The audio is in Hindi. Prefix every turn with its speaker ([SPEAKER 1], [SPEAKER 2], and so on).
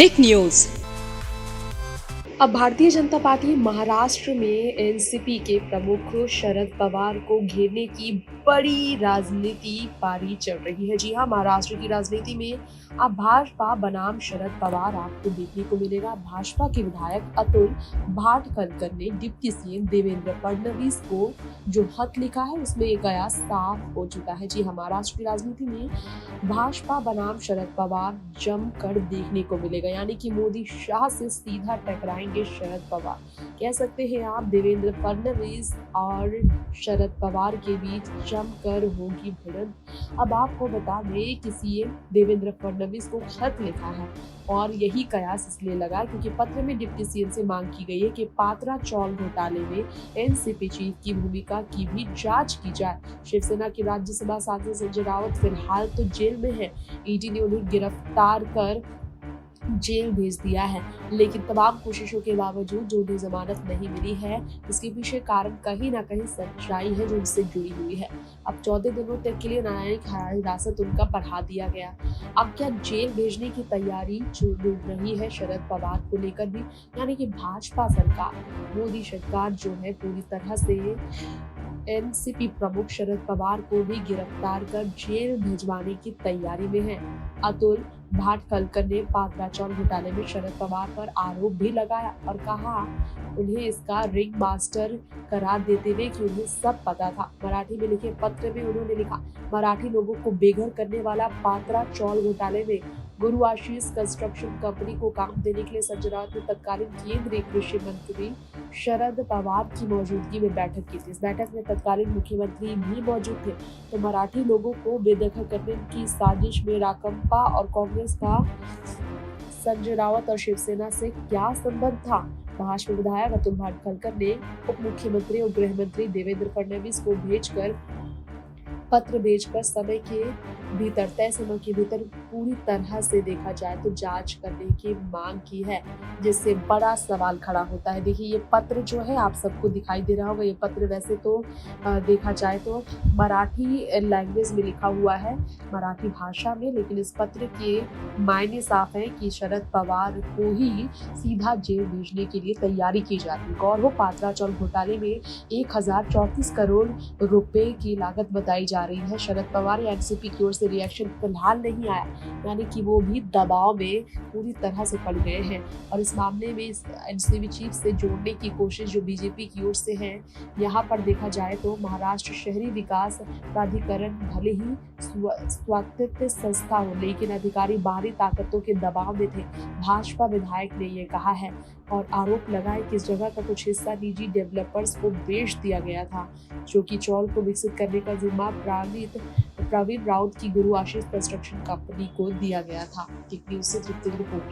[SPEAKER 1] टिक न्यूज।
[SPEAKER 2] अब भारतीय जनता पार्टी महाराष्ट्र में एनसीपी के प्रमुख शरद पवार को घेरने की बड़ी राजनीति पारी चल रही है। जी हाँ, महाराष्ट्र की राजनीति में अब भाजपा बनाम शरद पवार आपको देखने को मिलेगा। भाजपा के विधायक अतुल भाटकलकर ने डिप्टी सीएम देवेंद्र फडणवीस को जो खत लिखा है उसमें ये गया साफ हो चुका है। जी हाँ, महाराष्ट्र की राजनीति में भाजपा बनाम शरद पवार जमकर देखने को मिलेगा, यानी कि मोदी शाह से सीधा टकराएंगे शरद पवार। कह सकते हैं आप देवेंद्र फडणवीस और शरद पवार के बीच जमकर होगी भिड़ंत। अब आपको बता दें कि सीएम देवेंद्र फडणवीस को खत लिखा है और यही कयास इसलिए लगा क्योंकि पत्र में डिप्टी सीएम से मांग की गई है कि पात्रा चौल घोटाले में एनसीपी चीफ की भूमिका की भी जांच की जाए। शिवसेना के राज्यसभा सांसद संजय राउत फिलहाल तो जेल में है। ईडी ने उन्हें गिरफ्तार कर जेल भेज दिया है, लेकिन तमाम कोशिशों के बावजूद जो उन्हें जमानत नहीं मिली है, इसके पीछे कारण कहीं ना कहीं सच्चाई है जो उनसे जुड़ी हुई है। अब 14 दिनों तक के लिए न्यायिक हिरासत उनका बढ़ा दिया गया। अब क्या जेल भेजने की तैयारी जो रही है शरद पवार को लेकर भी, यानी कि भाजपा सरकार, मोदी सरकार जो है पूरी तरह से एनसीपी प्रमुख शरद पवार को भी गिरफ्तार कर जेल भिजवाने की तैयारी में है। अतुल भाटकलकर ने पात्रा चौल घोटाले में शरद पवार पर आरोप भी लगाया और कहा उन्हें इसका रिंग मास्टर करार देते हुए कि उन्हें सब पता था। मराठी में लिखे पत्र में उन्होंने लिखा, मराठी लोगों को बेघर करने वाला पात्रा चौल घोटाले में गुरु आशीष कंस्ट्रक्शन कंपनी को काम देने के लिए संजय राउत ने तत्कालीन केंद्रीय कृषि मंत्री शरद पवार की मौजूदगी में बैठक की थी। इस बैठक में तत्कालीन मुख्यमंत्री भी मौजूद थे। तो मराठी लोगों को बेदखल करने की साजिश में राकंपा और कांग्रेस का संजय राउत और शिवसेना से क्या संबंध था? भाजपा विधायक अतुल भाटकलकर ने उप मुख्यमंत्री और गृह मंत्री देवेंद्र फडणवीस को पत्र भेजकर समय के भीतर, तय समय के भीतर पूरी तरह से देखा जाए तो जांच करने की मांग की है, जिससे बड़ा सवाल खड़ा होता है। देखिए, ये पत्र जो है आप सबको दिखाई दे रहा होगा। ये पत्र वैसे तो देखा जाए तो मराठी लैंग्वेज में लिखा हुआ है, मराठी भाषा में, लेकिन इस पत्र के मायने साफ है कि शरद पवार को ही सीधा जेल भेजने के लिए तैयारी की जा रही है। गौर हो, पात्रा चौल घोटाले में 1034 करोड़ रुपए की लागत बताई जा रही है। शरद पवार या एनसीपी की ओर से रिएक्शन फिलहाल नहीं आया, यानी कि वो भी दबाव में पूरी तरह से पड़ गए हैं और इस मामले में एनसीपी चीफ से जोड़ने की कोशिश जो बीजेपी की ओर से है। यहाँ पर देखा जाए तो महाराष्ट्र शहरी विकास प्राधिकरण भले ही स्वायत्त संस्था हो, लेकिन अधिकारी बाहरी ताकतों के दबाव में थे। भाजपा विधायक ने ये कहा है और आरोप लगाए कि इस जगह का कुछ हिस्सा निजी डेवलपर्स को बेच दिया गया था, जो कि चौल को विकसित करने का जिम्मा प्रवीण राउत की गुरु आशीष कंस्ट्रक्शन कंपनी को दिया गया था। टिक न्यूज से तृप्ति रिपोर्ट।